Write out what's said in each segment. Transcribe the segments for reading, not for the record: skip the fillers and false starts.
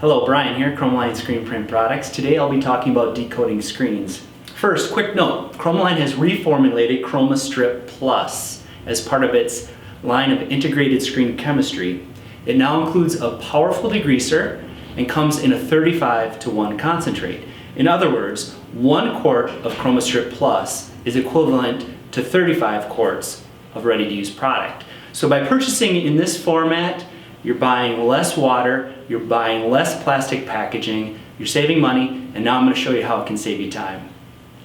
Hello, Brian here, Chromaline Screen Print Products. Today I'll be talking about decoding screens. First, quick note, Chromaline has reformulated ChromaStrip Plus as part of its line of integrated screen chemistry. It now includes a powerful degreaser and comes in a 35:1 concentrate. In other words, 1 quart of ChromaStrip Plus is equivalent to 35 quarts of ready-to-use product. So by purchasing in this format, you're buying less water, you're buying less plastic packaging, you're saving money, and now I'm going to show you how it can save you time.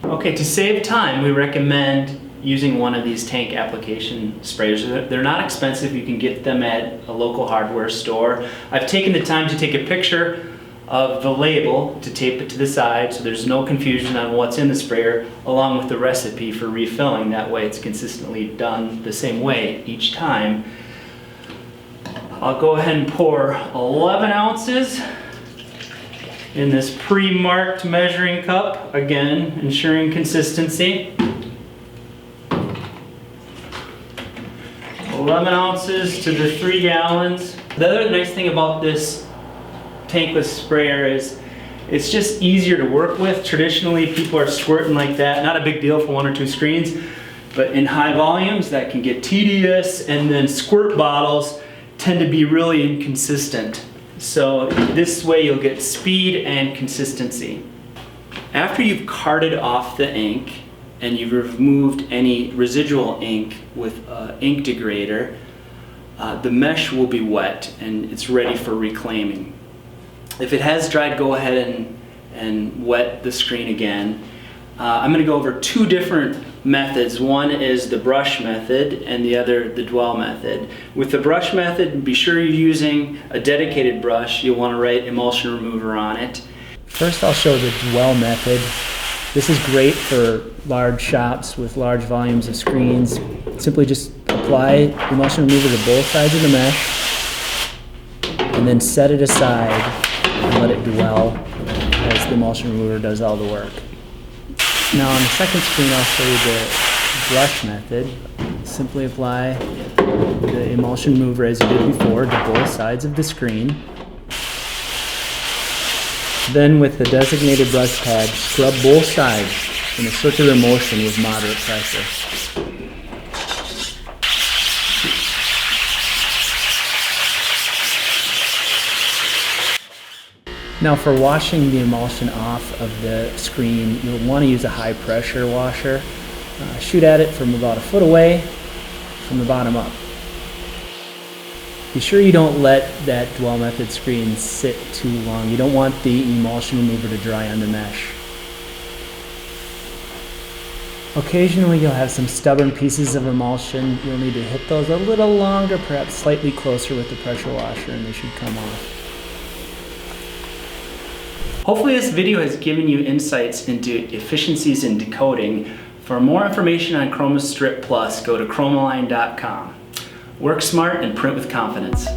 Okay, to save time, we recommend using one of these tank application sprayers. They're not expensive, you can get them at a local hardware store. I've taken the time to take a picture of the label to tape it to the side so there's no confusion on what's in the sprayer, along with the recipe for refilling. That way it's consistently done the same way each time. I'll go ahead and pour 11 ounces in this pre-marked measuring cup, again ensuring consistency. 11 ounces to the 3 gallons. The other nice thing about this tankless sprayer is it's just easier to work with. Traditionally people are squirting like that, not a big deal for 1 or 2 screens, but in high volumes that can get tedious, and then squirt bottles tend to be really inconsistent. So this way you'll get speed and consistency. After you've carted off the ink and you've removed any residual ink with an ink degrader, the mesh will be wet and it's ready for reclaiming. If it has dried, go ahead and wet the screen again. I'm going to go over 2 different methods. One is the brush method and the other the dwell method. With the brush method, be sure you're using a dedicated brush. You'll want to write emulsion remover on it. First I'll show the dwell method. This is great for large shops with large volumes of screens. Simply just apply emulsion remover to both sides of the mesh and then set it aside and let it dwell as the emulsion remover does all the work. Now on the second screen I'll show you the brush method. Simply apply the emulsion remover as you did before to both sides of the screen. Then with the designated brush pad, scrub both sides in a circular motion with moderate pressure. Now for washing the emulsion off of the screen, you'll want to use a high pressure washer. Shoot at it from about a foot away from the bottom up. Be sure you don't let that dwell method screen sit too long. You don't want the emulsion remover to dry on the mesh. Occasionally you'll have some stubborn pieces of emulsion. You'll need to hit those a little longer, perhaps slightly closer with the pressure washer, and they should come off. Hopefully this video has given you insights into efficiencies in decoding. For more information on ChromaStrip Plus, go to chromaline.com. Work smart and print with confidence.